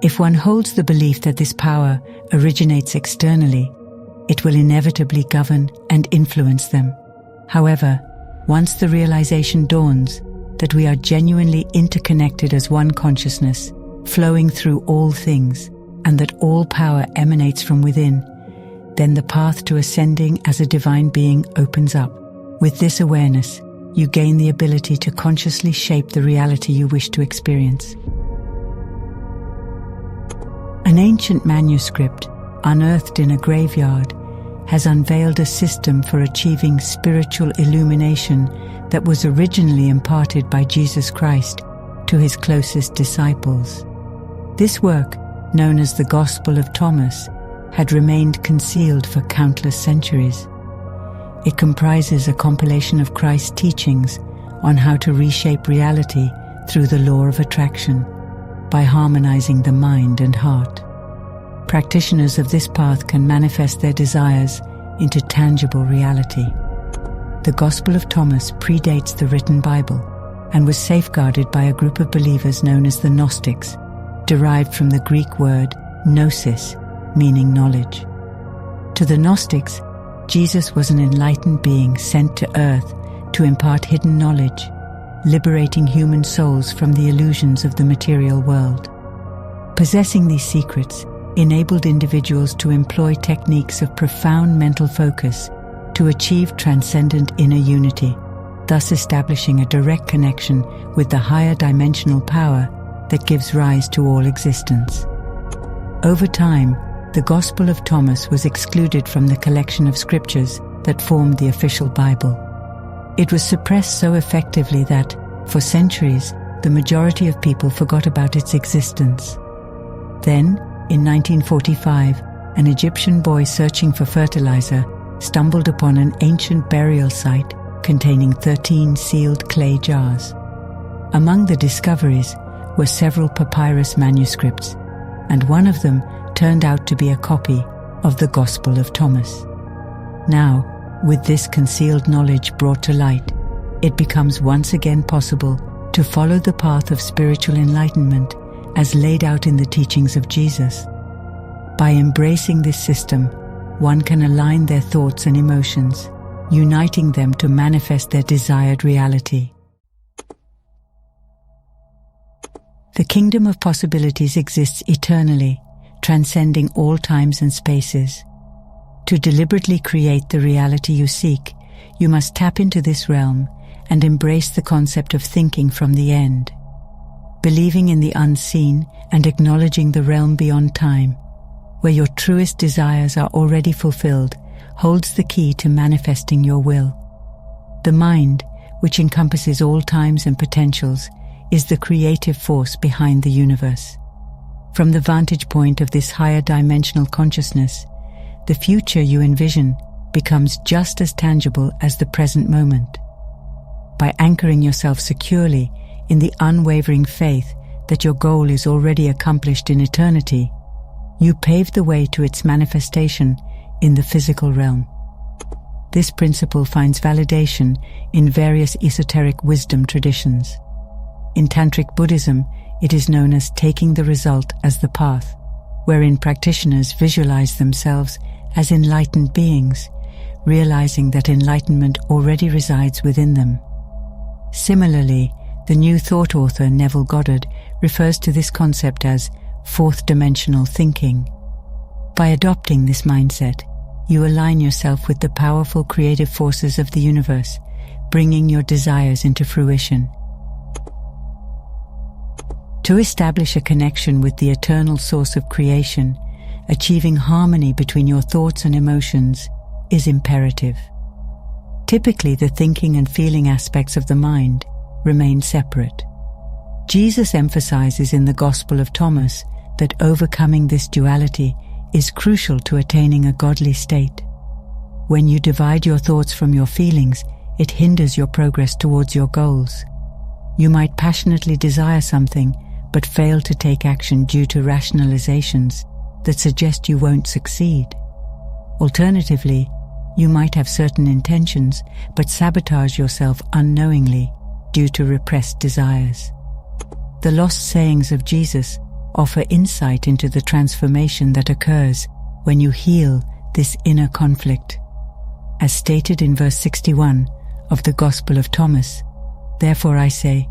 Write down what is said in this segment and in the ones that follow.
If one holds the belief that this power originates externally, it will inevitably govern and influence them. However, once the realization dawns that we are genuinely interconnected as one consciousness, flowing through all things, and that all power emanates from within, then the path to ascending as a divine being opens up. With this awareness, you gain the ability to consciously shape the reality you wish to experience. An ancient manuscript, unearthed in a graveyard, has unveiled a system for achieving spiritual illumination that was originally imparted by Jesus Christ to his closest disciples. This work, known as the Gospel of Thomas, had remained concealed for countless centuries. It comprises a compilation of Christ's teachings on how to reshape reality through the law of attraction by harmonizing the mind and heart. Practitioners of this path can manifest their desires into tangible reality. The Gospel of Thomas predates the written Bible and was safeguarded by a group of believers known as the Gnostics, derived from the Greek word gnosis, meaning knowledge. To the Gnostics, Jesus was an enlightened being sent to earth to impart hidden knowledge, liberating human souls from the illusions of the material world. Possessing these secrets enabled individuals to employ techniques of profound mental focus to achieve transcendent inner unity, thus establishing a direct connection with the higher dimensional power that gives rise to all existence. Over time, the Gospel of Thomas was excluded from the collection of scriptures that formed the official Bible. It was suppressed so effectively that, for centuries, the majority of people forgot about its existence. Then, in 1945, an Egyptian boy searching for fertilizer stumbled upon an ancient burial site containing 13 sealed clay jars. Among the discoveries were several papyrus manuscripts, and one of them turned out to be a copy of the Gospel of Thomas. Now, with this concealed knowledge brought to light, it becomes once again possible to follow the path of spiritual enlightenment as laid out in the teachings of Jesus. By embracing this system, one can align their thoughts and emotions, uniting them to manifest their desired reality. The kingdom of possibilities exists eternally, transcending all times and spaces. To deliberately create the reality you seek, you must tap into this realm and embrace the concept of thinking from the end. Believing in the unseen and acknowledging the realm beyond time, where your truest desires are already fulfilled, holds the key to manifesting your will. The mind, which encompasses all times and potentials, is the creative force behind the universe. From the vantage point of this higher dimensional consciousness, the future you envision becomes just as tangible as the present moment. By anchoring yourself securely in the unwavering faith that your goal is already accomplished in eternity, you pave the way to its manifestation in the physical realm. This principle finds validation in various esoteric wisdom traditions. In Tantric Buddhism, it is known as taking the result as the path, wherein practitioners visualize themselves as enlightened beings, realizing that enlightenment already resides within them. Similarly, the New Thought author Neville Goddard refers to this concept as fourth-dimensional thinking. By adopting this mindset, you align yourself with the powerful creative forces of the universe, bringing your desires into fruition. To establish a connection with the eternal source of creation, achieving harmony between your thoughts and emotions is imperative. Typically, the thinking and feeling aspects of the mind remain separate. Jesus emphasizes in the Gospel of Thomas that overcoming this duality is crucial to attaining a godly state. When you divide your thoughts from your feelings, it hinders your progress towards your goals. You might passionately desire something, but fail to take action due to rationalizations that suggest you won't succeed. Alternatively, you might have certain intentions, but sabotage yourself unknowingly due to repressed desires. The lost sayings of Jesus offer insight into the transformation that occurs when you heal this inner conflict. As stated in verse 61 of the Gospel of Thomas, "Therefore I say,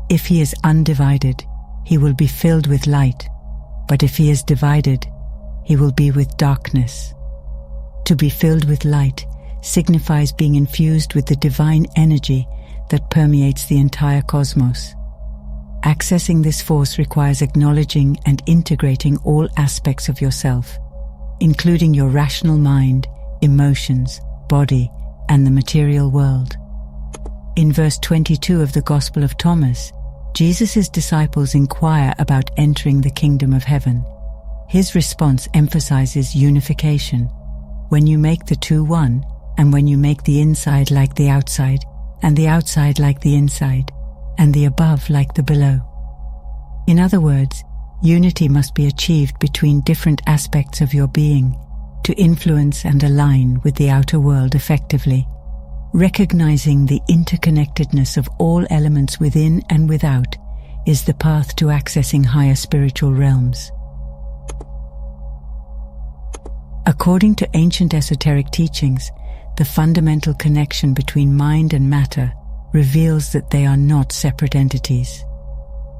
if he is undivided, he will be filled with light, but if he is divided, he will be with darkness." To be filled with light signifies being infused with the divine energy that permeates the entire cosmos. Accessing this force requires acknowledging and integrating all aspects of yourself, including your rational mind, emotions, body, and the material world. In verse 22 of the Gospel of Thomas, Jesus' disciples inquire about entering the kingdom of heaven. His response emphasizes unification. When you make the two one, and when you make the inside like the outside, and the outside like the inside, and the above like the below. In other words, unity must be achieved between different aspects of your being to influence and align with the outer world effectively. Recognizing the interconnectedness of all elements within and without is the path to accessing higher spiritual realms. According to ancient esoteric teachings, the fundamental connection between mind and matter reveals that they are not separate entities.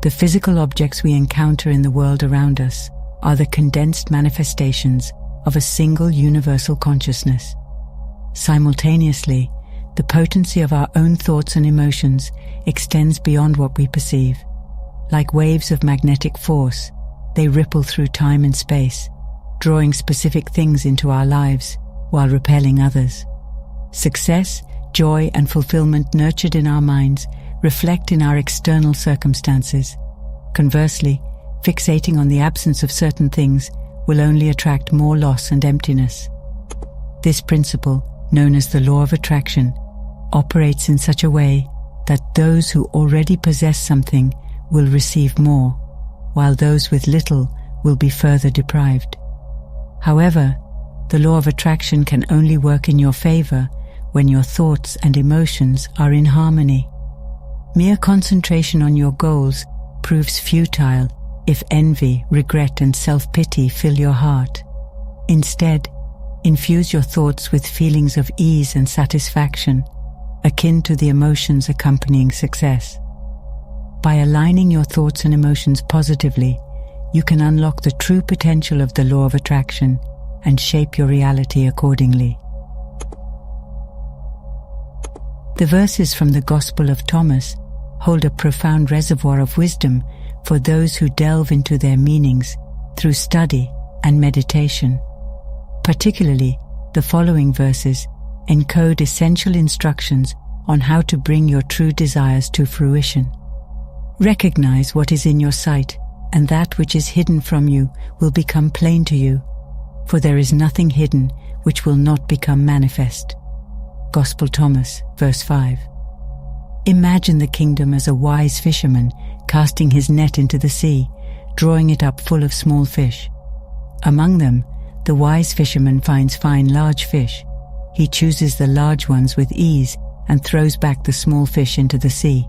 The physical objects we encounter in the world around us are the condensed manifestations of a single universal consciousness. Simultaneously, the potency of our own thoughts and emotions extends beyond what we perceive. Like waves of magnetic force, they ripple through time and space, drawing specific things into our lives while repelling others. Success, joy, and fulfillment nurtured in our minds reflect in our external circumstances. Conversely, fixating on the absence of certain things will only attract more loss and emptiness. This principle, known as the law of attraction, operates in such a way that those who already possess something will receive more, while those with little will be further deprived. However, the law of attraction can only work in your favor when your thoughts and emotions are in harmony. Mere concentration on your goals proves futile if envy, regret, and self-pity fill your heart. Instead, infuse your thoughts with feelings of ease and satisfaction, akin to the emotions accompanying success. By aligning your thoughts and emotions positively, you can unlock the true potential of the law of attraction and shape your reality accordingly. The verses from the Gospel of Thomas hold a profound reservoir of wisdom for those who delve into their meanings through study and meditation. Particularly, the following verses encode essential instructions on how to bring your true desires to fruition. Recognize what is in your sight, and that which is hidden from you will become plain to you, for there is nothing hidden which will not become manifest. Gospel Thomas, verse 5. Imagine the kingdom as a wise fisherman casting his net into the sea, drawing it up full of small fish. Among them, the wise fisherman finds fine large fish. He chooses the large ones with ease and throws back the small fish into the sea.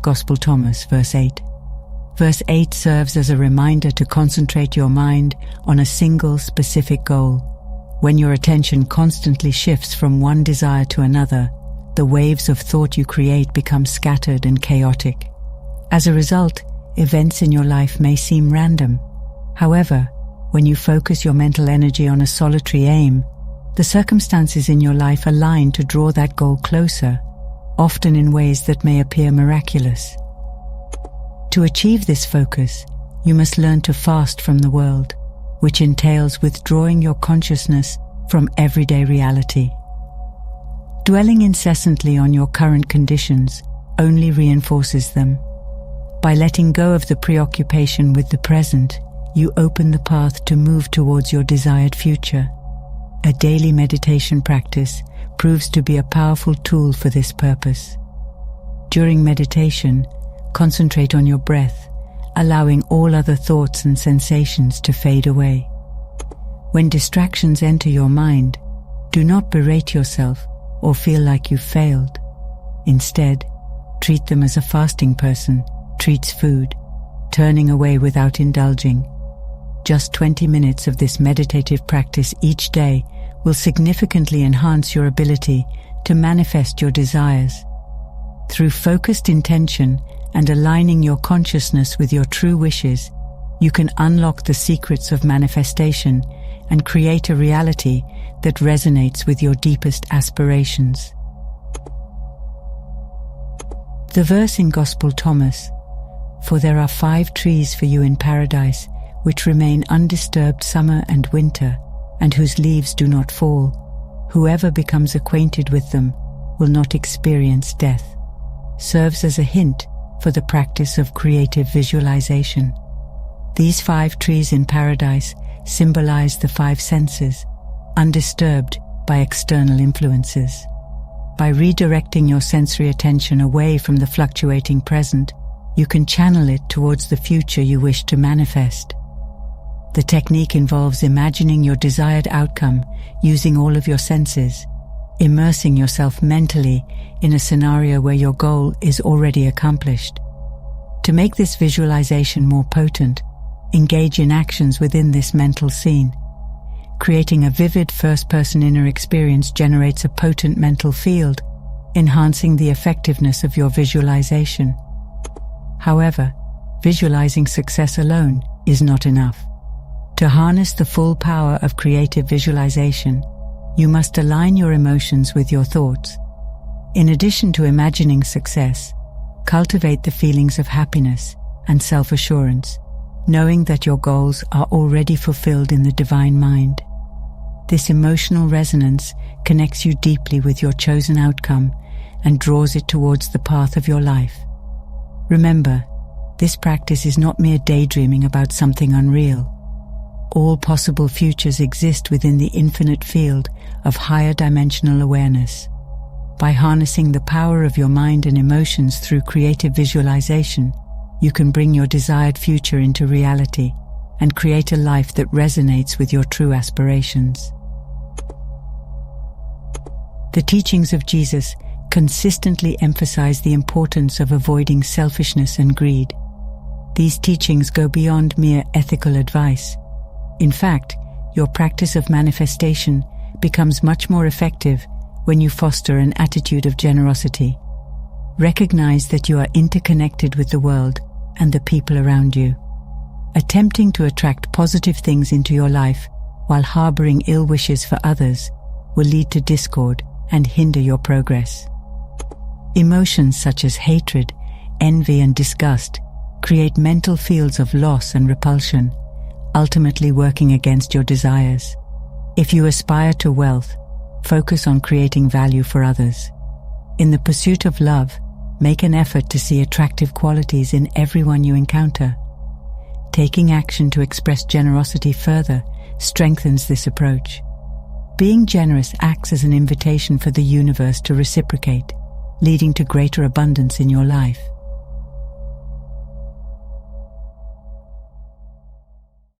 Gospel Thomas, verse 8. Verse 8 serves as a reminder to concentrate your mind on a single specific goal. When your attention constantly shifts from one desire to another, the waves of thought you create become scattered and chaotic. As a result, events in your life may seem random. However, when you focus your mental energy on a solitary aim, the circumstances in your life align to draw that goal closer, often in ways that may appear miraculous. To achieve this focus, you must learn to fast from the world, which entails withdrawing your consciousness from everyday reality. Dwelling incessantly on your current conditions only reinforces them. By letting go of the preoccupation with the present, you open the path to move towards your desired future. A daily meditation practice proves to be a powerful tool for this purpose. During meditation, concentrate on your breath, allowing all other thoughts and sensations to fade away. When distractions enter your mind, do not berate yourself or feel like you've failed. Instead, treat them as a fasting person treats food. turning away without indulging. Just 20 minutes of this meditative practice each day will significantly enhance your ability to manifest your desires. Through focused intention and aligning your consciousness with your true wishes, you can unlock the secrets of manifestation and create a reality that resonates with your deepest aspirations. The verse in Gospel Thomas, "For there are 5 trees for you in paradise, which remain undisturbed summer and winter, and whose leaves do not fall. Whoever becomes acquainted with them will not experience death," serves as a hint for the practice of creative visualization. These 5 trees in paradise symbolize the 5 senses, undisturbed by external influences. By redirecting your sensory attention away from the fluctuating present, you can channel it towards the future you wish to manifest. The technique involves imagining your desired outcome using all of your senses, immersing yourself mentally in a scenario where your goal is already accomplished. To make this visualization more potent, engage in actions within this mental scene. Creating a vivid first-person inner experience generates a potent mental field, enhancing the effectiveness of your visualization. However, visualizing success alone is not enough. To harness the full power of creative visualization, you must align your emotions with your thoughts. In addition to imagining success, cultivate the feelings of happiness and self-assurance, knowing that your goals are already fulfilled in the divine mind. This emotional resonance connects you deeply with your chosen outcome and draws it towards the path of your life. Remember, this practice is not mere daydreaming about something unreal. All possible futures exist within the infinite field of higher dimensional awareness. By harnessing the power of your mind and emotions through creative visualization, you can bring your desired future into reality and create a life that resonates with your true aspirations. The teachings of Jesus consistently emphasize the importance of avoiding selfishness and greed. These teachings go beyond mere ethical advice. In fact, your practice of manifestation becomes much more effective when you foster an attitude of generosity. Recognize that you are interconnected with the world and the people around you. Attempting to attract positive things into your life while harboring ill wishes for others will lead to discord and hinder your progress. Emotions such as hatred, envy, and disgust create mental fields of loss and repulsion, ultimately working against your desires. If you aspire to wealth, focus on creating value for others. In the pursuit of love, make an effort to see attractive qualities in everyone you encounter. Taking action to express generosity further strengthens this approach. Being generous acts as an invitation for the universe to reciprocate, leading to greater abundance in your life.